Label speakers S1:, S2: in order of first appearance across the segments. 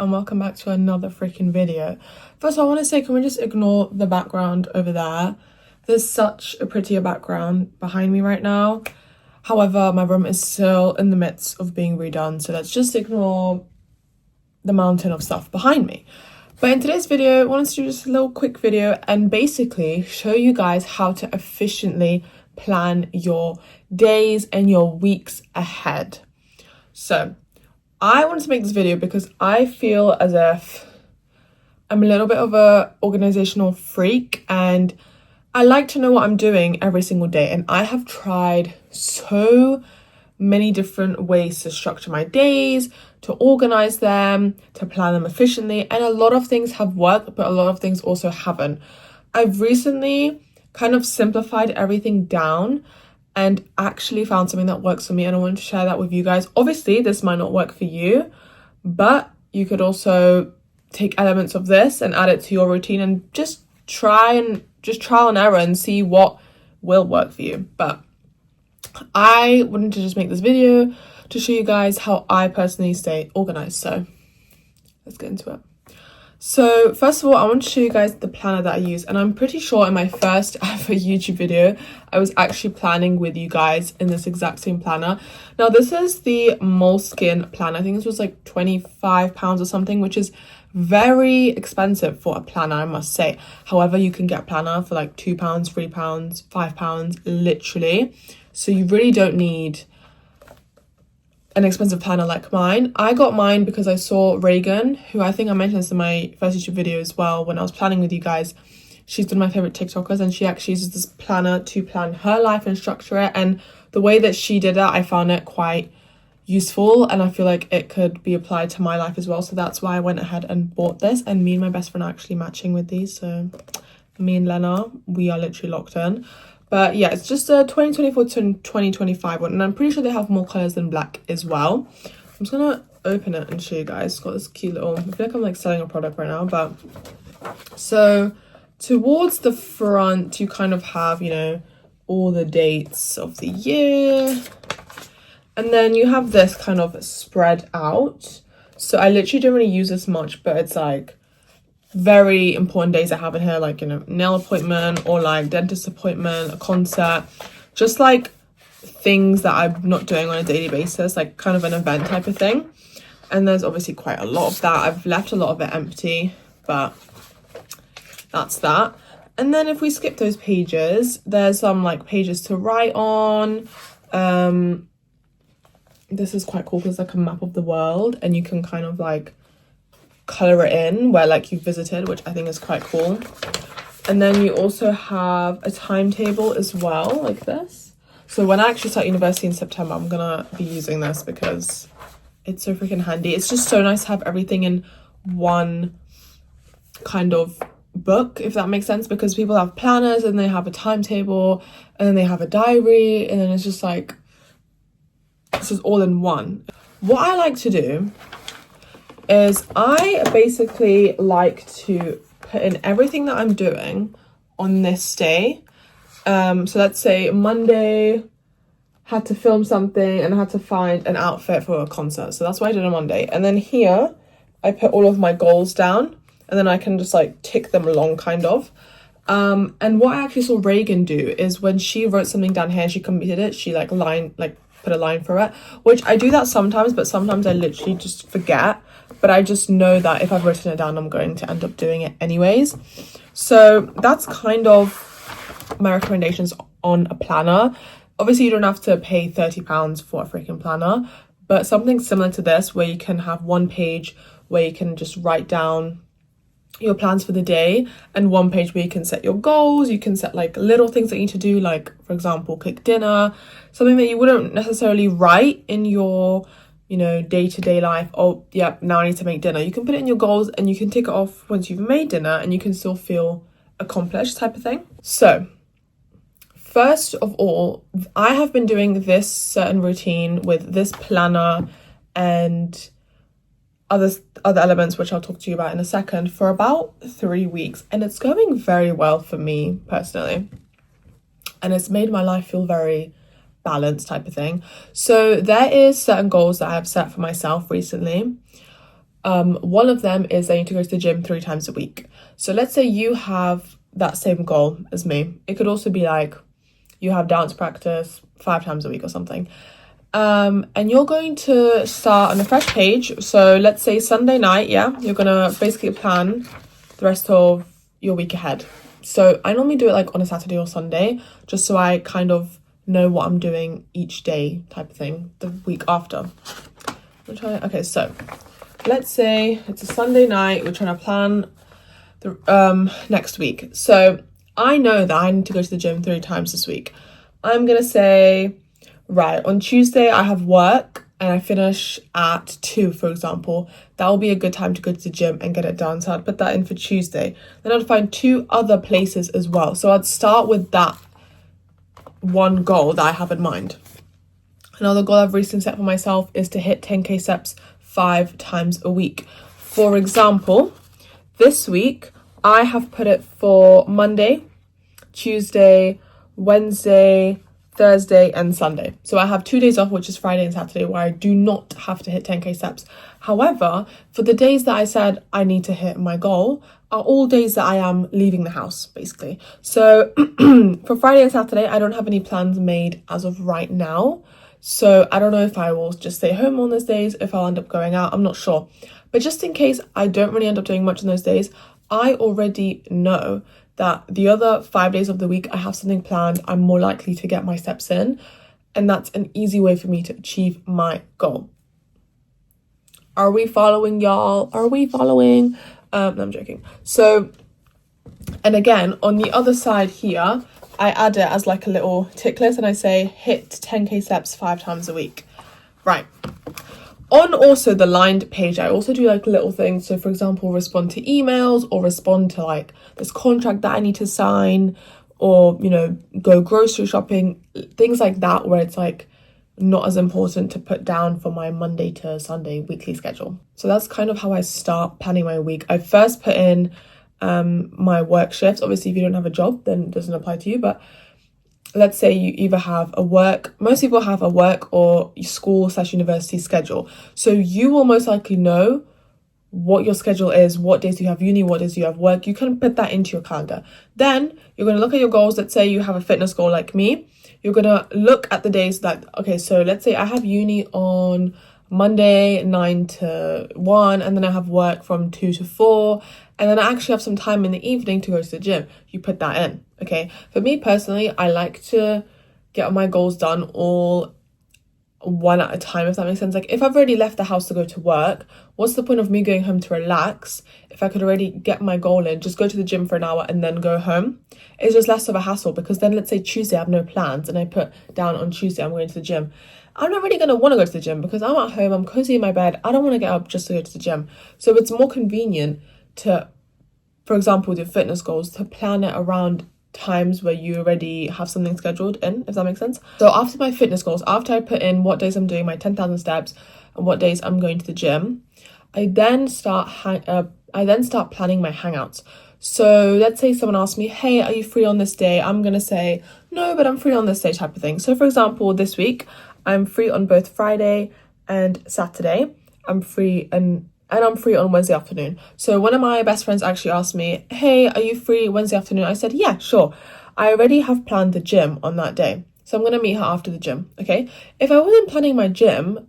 S1: and welcome back to another freaking video. First I want to say, can we just ignore the background over there? There's such a prettier background behind me right now. However, my room is still in the midst of being redone, so let's just ignore the mountain of stuff behind me. But in today's video, I wanted to do just a little quick video and basically show you guys how to efficiently plan your days and your weeks ahead. So I wanted to make this video because I feel as if I'm a little bit of a organizational freak and I like to know what I'm doing every single day. And I have tried so many different ways to structure my days, to organize them, to plan them efficiently. And a lot of things have worked, but a lot of things also haven't. I've recently kind of simplified everything down and actually found something that works for me, and I wanted to share that with you guys. Obviously, this might not work for you, but you could also take elements of this and add it to your routine and just trial and error and see what will work for you. But I wanted to just make this video to show you guys how I personally stay organized. So let's get into it. So first of all, I want to show you guys the planner that I use, and I'm pretty sure in my first ever YouTube video I was actually planning with you guys in this exact same planner. Now this is the Moleskine planner. I think this was like £25 or something, which is very expensive for a planner, I must say. However, you can get a planner for like £2, £3, £5 literally, so you really don't need an expensive planner like mine. I got mine because I saw Reagan, who I think I mentioned this in my first YouTube video as well when I was planning with you guys. She's one of my favorite TikTokers, and she actually uses this planner to plan her life and structure it. And the way that she did it, I found it quite useful, and I feel like it could be applied to my life as well. So that's why I went ahead and bought this, and me and my best friend are actually matching with these. So me and Lena, we are literally locked in. But yeah, it's just a 2024 to 2025 one, and I'm pretty sure they have more colors than black as well. I'm just gonna open it and show you guys. It's got this cute little, I feel like I'm like selling a product right now. But so towards the front you kind of have, you know, all the dates of the year, and then you have this kind of spread out. So I literally don't really use this much, but it's like very important days I have in here, like, you know, nail appointment or like dentist appointment, a concert, just like things that I'm not doing on a daily basis, like kind of an event type of thing. And there's obviously quite a lot of that. I've left a lot of it empty, but that's that. And then if we skip those pages, there's some like pages to write on. This is quite cool because it's like a map of the world, and you can kind of like color it in where like you visited, which I think is quite cool. And then you also have a timetable as well, like this. So when I actually start university in September, I'm gonna be using this because it's so freaking handy. It's just so nice to have everything in one kind of book, if that makes sense, because people have planners and they have a timetable and then they have a diary, and then it's just like, this is all in one. What I like to do is I basically like to put in everything that I'm doing on this day. So let's say Monday, had to film something and I had to find an outfit for a concert. So that's what I did on Monday. And then here, I put all of my goals down, and then I can just like tick them along kind of. And what I actually saw Reagan do is when she wrote something down here and she completed it, she put a line for it, which I do that sometimes, but sometimes I literally just forget. But I just know that if I've written it down, I'm going to end up doing it anyways. So that's kind of my recommendations on a planner. Obviously, you don't have to pay £30 for a freaking planner, but something similar to this where you can have one page where you can just write down your plans for the day, and one page where you can set your goals. You can set like little things that you need to do, like for example cook dinner, something that you wouldn't necessarily write in your, you know, day-to-day life. Oh yeah, now I need to make dinner. You can put it in your goals and you can tick it off once you've made dinner, and you can still feel accomplished type of thing. So first of all, I have been doing this certain routine with this planner and other elements, which I'll talk to you about in a second, for about 3 weeks, and it's going very well for me personally, and it's made my life feel very balanced type of thing. So there is certain goals that I have set for myself recently. One of them is I need to go to the gym 3 times a week. So let's say you have that same goal as me. It could also be like you have dance practice 5 times a week or something. And you're going to start on a fresh page. So let's say Sunday night, yeah, you're gonna basically plan the rest of your week ahead. So I normally do it like on a Saturday or Sunday, just so I kind of know what I'm doing each day type of thing, the week after. Okay, so let's say it's a Sunday night, we're trying to plan the next week. So I know that I need to go to the gym 3 times this week. I'm gonna say, right, on Tuesday I have work and I finish at 2, for example. That will be a good time to go to the gym and get it done. So I'd put that in for Tuesday. Then I'd find 2 other places as well. So I'd start with that one goal that I have in mind. Another goal I've recently set for myself is to hit 10k steps 5 times a week. For example, this week I have put it for Monday, Tuesday, Wednesday, Thursday and Sunday. So I have 2 days off, which is Friday and Saturday, where I do not have to hit 10k steps. However, for the days that I said I need to hit my goal are all days that I am leaving the house, basically. So for Friday and Saturday, I don't have any plans made as of right now. So I don't know if I will just stay home on those days, if I'll end up going out, I'm not sure. But just in case I don't really end up doing much on those days, I already know that the other 5 days of the week I have something planned, I'm more likely to get my steps in, and that's an easy way for me to achieve my goal. Are we following, y'all? Are we following? No, I'm joking. So, and again, on the other side here, I add it as like a little tick list and I say hit 10k steps 5 times a week. Right. On also the lined page, I also do like little things. So for example, respond to emails or respond to like this contract that I need to sign, or, you know, go grocery shopping, things like that, where it's like not as important to put down for my Monday to Sunday weekly schedule. So that's kind of how I start planning my week. I first put in my work shifts. Obviously, if you don't have a job, then it doesn't apply to you, but let's say you either have a work, most people have a work or school/university schedule. So you will most likely know what your schedule is, what days you have uni, what days you have work. You can put that into your calendar. Then you're going to look at your goals. Let's say you have a fitness goal like me. You're going to look at the days that, okay, so let's say I have uni on Monday 9 to 1, and then I have work from 2 to 4, and then I actually have some time in the evening to go to the gym. You put that in, okay? For me personally, I like to get my goals done all one at a time, if that makes sense. Like if I've already left the house to go to work, what's the point of me going home to relax if I could already get my goal in, just go to the gym for an hour and then go home? It's just less of a hassle, because then let's say Tuesday I have no plans and I put down on Tuesday I'm going to the gym. I'm not really going to want to go to the gym because I'm at home, I'm cozy in my bed, I don't want to get up just to go to the gym. So it's more convenient to, for example, with your fitness goals, to plan it around times where you already have something scheduled in, if that makes sense. So after my fitness goals, after I put in what days I'm doing my 10,000 steps and what days I'm going to the gym, I then start planning my hangouts. So let's say someone asks me, hey, are you free on this day? I'm going to say, no, but I'm free on this day, type of thing. So for example, this week, I'm free on both Friday and Saturday. I'm free and I'm free on Wednesday afternoon. So one of my best friends actually asked me, hey, are you free Wednesday afternoon? I said, yeah, sure. I already have planned the gym on that day. So I'm going to meet her after the gym, okay? If I wasn't planning my gym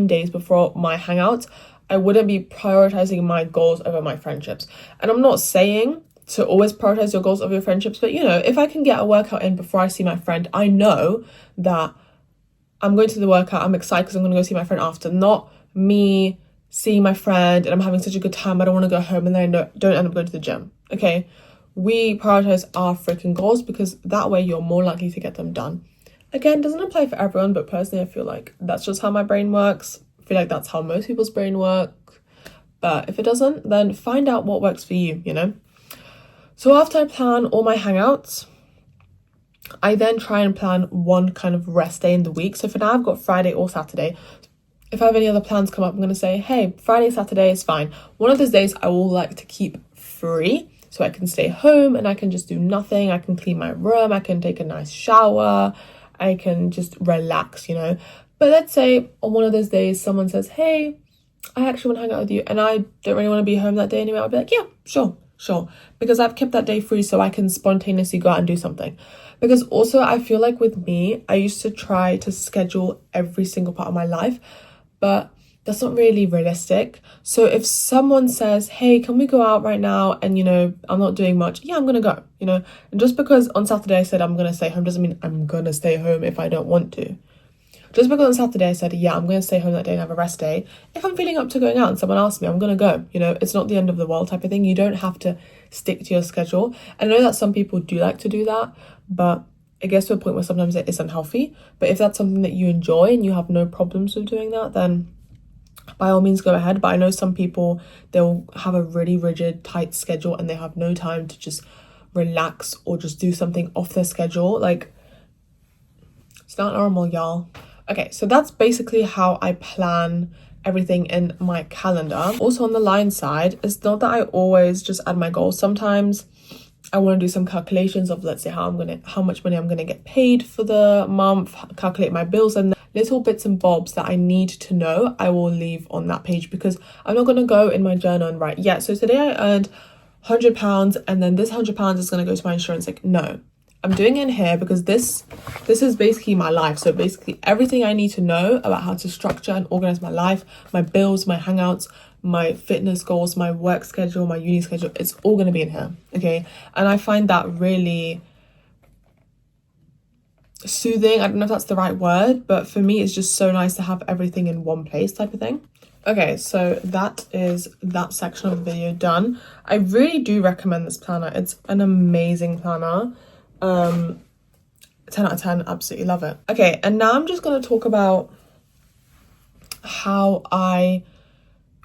S1: days before my hangouts, I wouldn't be prioritizing my goals over my friendships. And I'm not saying to always prioritize your goals over your friendships, but you know, if I can get a workout in before I see my friend, I know that I'm going to the workout, I'm excited because I'm going to go see my friend after, not me seeing my friend and I'm having such a good time, I don't want to go home, and then I don't end up going to the gym, okay? We prioritize our freaking goals because that way you're more likely to get them done. Again, doesn't apply for everyone, but personally I feel like that's just how my brain works. I feel like that's how most people's brain work. But if it doesn't, then find out what works for you, you know? So after I plan all my hangouts, I then try and plan one kind of rest day in the week. So for now, I've got Friday or Saturday. If I have any other plans come up, I'm going to say, hey, Friday, Saturday is fine. One of those days I will like to keep free, so I can stay home and I can just do nothing. I can clean my room, I can take a nice shower, I can just relax, you know. But let's say on one of those days someone says, hey, I actually want to hang out with you and I don't really want to be home that day anyway, I'll be like, yeah, sure. Because I've kept that day free so I can spontaneously go out and do something. Because also I feel like with me, I used to try to schedule every single part of my life, but that's not really realistic. So if someone says, hey, can we go out right now? And, I'm not doing much. Yeah, I'm going to go, And just because on Saturday I said I'm going to stay home doesn't mean I'm going to stay home if I don't want to. Just because on Saturday I said, yeah, I'm going to stay home that day and have a rest day. If I'm feeling up to going out and someone asks me, I'm going to go. It's not the end of the world type of thing. You don't have to stick to your schedule. And I know that some people do like to do that, but it gets to a point where sometimes it is unhealthy. But if that's something that you enjoy and you have no problems with doing that, then by all means go ahead. But I know some people, they'll have a really rigid, tight schedule and they have no time to just relax or just do something off their schedule. Like, it's not normal, y'all. Okay, so that's basically how I plan everything in my calendar. Also on the line side, it's not that I always just add my goals. Sometimes I want to do some calculations of, let's say, how much money I'm gonna get paid for the month, calculate my bills, and little bits and bobs that I need to know, I will leave on that page because I'm not gonna go in my journal and write, yeah, so today I earned £100 and then this £100 is gonna go to my insurance. Like, no. I'm doing it in here because this is basically my life. So basically everything I need to know about how to structure and organize my life, my bills, my hangouts, my fitness goals, my work schedule, my uni schedule, it's all going to be in here, okay? And I find that really soothing. I don't know if that's the right word, but for me, it's just so nice to have everything in one place type of thing. Okay, so that is that section of the video done. I really do recommend this planner. It's an amazing planner. 10 out of 10, absolutely love it. Okay, and now I'm just going to talk about how I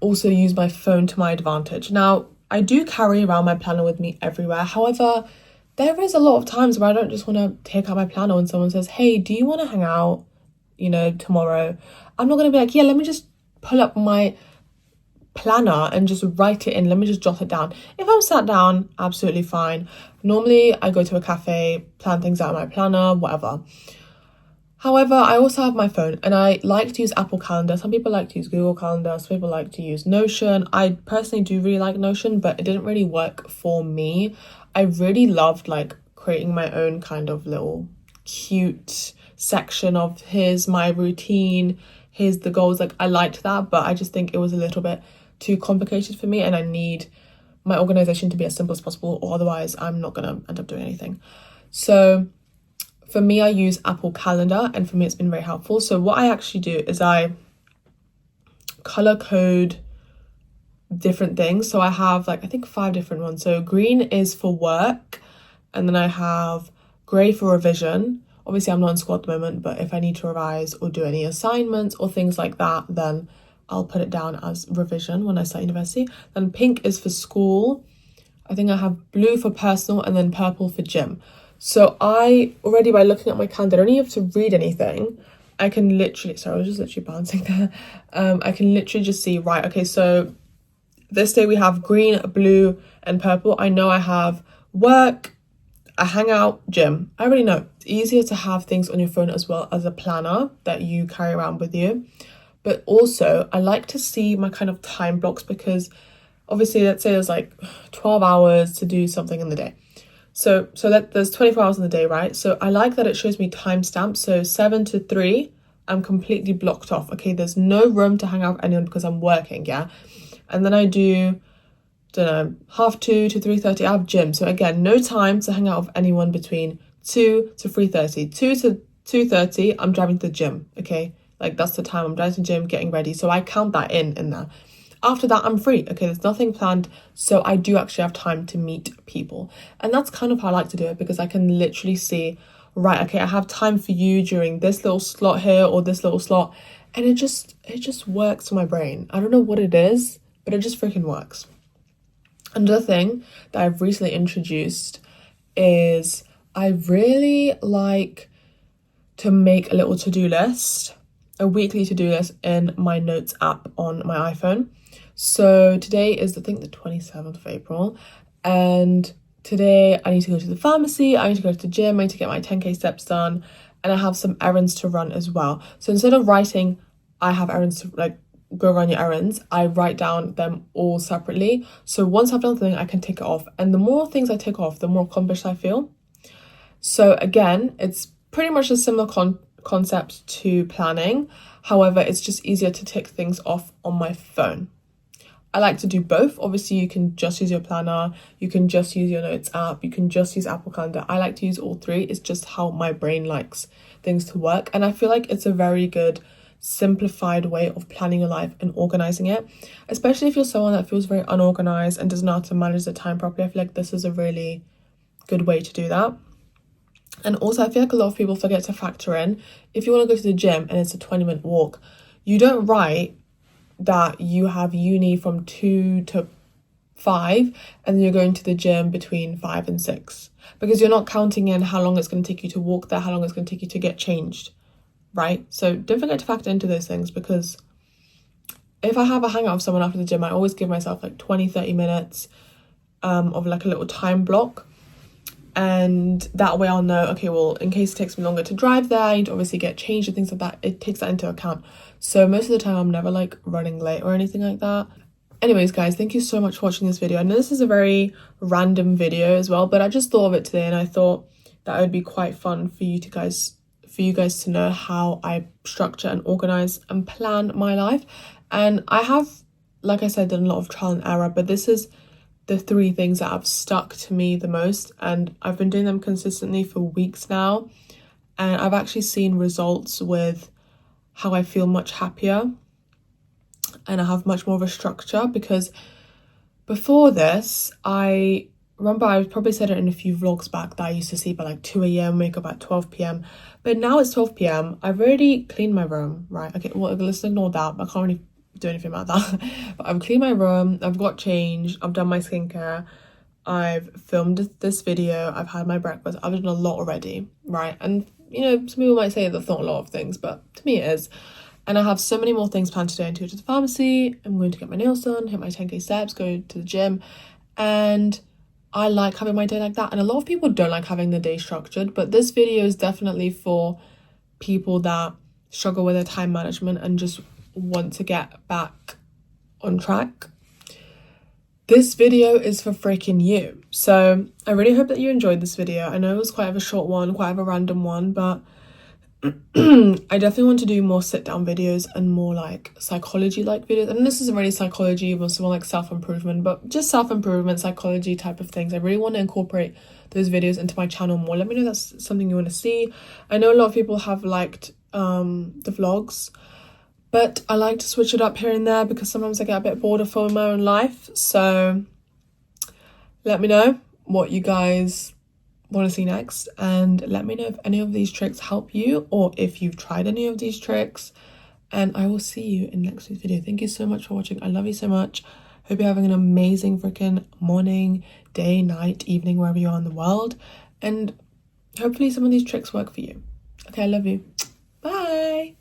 S1: also use my phone to my advantage. Now, I do carry around my planner with me everywhere. However, there is a lot of times where I don't just want to take out my planner when someone says, hey, do you want to hang out, tomorrow? I'm not going to be like, yeah, let me just pull up my planner and just write it in. Let me just jot it down. If I'm sat down, absolutely fine. Normally, I go to a cafe, plan things out in my planner, whatever. However, I also have my phone and I like to use Apple Calendar. Some people like to use Google Calendar. Some people like to use Notion. I personally do really like Notion, but it didn't really work for me. I really loved creating my own kind of little cute section of here's my routine, here's the goals. I liked that, but I just think it was a little bit too complicated for me and I need my organization to be as simple as possible, or otherwise I'm not gonna end up doing anything. So for me, I use Apple Calendar and for me it's been very helpful. So what I actually do is I color code different things. So I have I think 5 different ones. So green is for work, and then I have grey for revision. Obviously I'm not in school at the moment, but if I need to revise or do any assignments or things like that, then I'll put it down as revision when I start university. Then pink is for school. I think I have blue for personal and then purple for gym. So I already, by looking at my calendar, I don't even have to read anything. I can literally, sorry, I was just literally bouncing there. I can literally just see, right, okay, so this day we have green, blue and purple. I know I have work, a hangout, gym. I already know. It's easier to have things on your phone as well as a planner that you carry around with you. But also, I like to see my kind of time blocks because obviously, let's say there's 12 hours to do something in the day. So that there's 24 hours in the day, right? So I like that it shows me timestamps. So 7 to 3, I'm completely blocked off. Okay, there's no room to hang out with anyone because I'm working, yeah? And then I do, 2:30 to 3:30, I have gym. So again, no time to hang out with anyone between 2 to 3:30. 2 to 2:30, I'm driving to the gym, okay? That's the time I'm driving to the gym, getting ready. So I count that in there. After that, I'm free. Okay, there's nothing planned. So I do actually have time to meet people. And that's kind of how I like to do it because I can literally see, right, okay, I have time for you during this little slot here or this little slot. And it just works for my brain. I don't know what it is, but it just freaking works. Another thing that I've recently introduced is I really like to make a little to-do list, a weekly to-do list in my notes app on my iPhone. So today is, I think, the 27th of April. And today I need to go to the pharmacy, I need to go to the gym, I need to get my 10k steps done. and I have some errands to run as well. So instead of writing, I have errands to, like, go run your errands, I write down them all separately. So once I've done something, I can tick it off. And the more things I tick off, the more accomplished I feel. So again, it's pretty much a similar concept to planning. However, it's just easier to tick things off on my phone. I like to do both. Obviously, you can just use your planner, you can just use your notes app, you can just use Apple Calendar. I like to use all three. It's just how my brain likes things to work. And I feel like it's a very good simplified way of planning your life and organizing it, especially if you're someone that feels very unorganized and doesn't know how to manage the time properly. I feel like this is a really good way to do that. And also, I feel like a lot of people forget to factor in, if you want to go to the gym and it's a 20-minute walk, you don't write that you have uni from 2 to 5 and you're going to the gym between 5 and 6, because you're not counting in how long it's going to take you to walk there, how long it's going to take you to get changed, right? So don't forget to factor into those things, because if I have a hangout with someone after the gym, I always give myself like 20-30 minutes of like a little time block. And that way I'll know, okay, well, in case it takes me longer to drive there, I need to obviously get changed and things like that. It takes that into account. So most of the time I'm never like running late or anything like that. Anyways, guys, thank you so much for watching this video. I know this is a very random video as well, but I just thought of it today and I thought that it would be quite fun for you guys to know how I structure and organize and plan my life. And I have, like I said, done a lot of trial and error, but this is the 3 things that have stuck to me the most, and I've been doing them consistently for weeks now, and I've actually seen results with how I feel much happier and I have much more of a structure. Because before this, I remember I probably said it in a few vlogs back that I used to sleep at like 2 a.m, wake up at 12 p.m, but now it's 12 p.m. I've already cleaned my room, right? Okay, well, let's ignore that. I can't really do anything about that. But I've cleaned my room, I've got changed, I've done my skincare, I've filmed this video, I've had my breakfast. I've done a lot already, right? And you know, some people might say that's not a lot of things, but to me it is. And I have so many more things planned today. I'm going to the pharmacy, I'm going to get my nails done, hit my 10k steps, go to the gym, and I like having my day like that. And a lot of people don't like having the day structured, but this video is definitely for people that struggle with their time management and just want to get back on track. This video is for freaking you. So I really hope that you enjoyed this video. I know it was quite of a short one, quite of a random one, but I definitely want to do more sit down videos and more like psychology like videos. And this isn't really psychology, but more like self-improvement, but just self-improvement, psychology type of things. I really want to incorporate those videos into my channel more. Let me know if that's something you want to see. I know a lot of people have liked the vlogs, but I like to switch it up here and there because sometimes I get a bit bored of filming my own life. So let me know what you guys want to see next, and let me know if any of these tricks help you or if you've tried any of these tricks. And I will see you in next week's video. Thank you so much for watching. I love you so much. Hope you're having an amazing freaking morning, day, night, evening, wherever you are in the world. And hopefully some of these tricks work for you. Okay, I love you. Bye.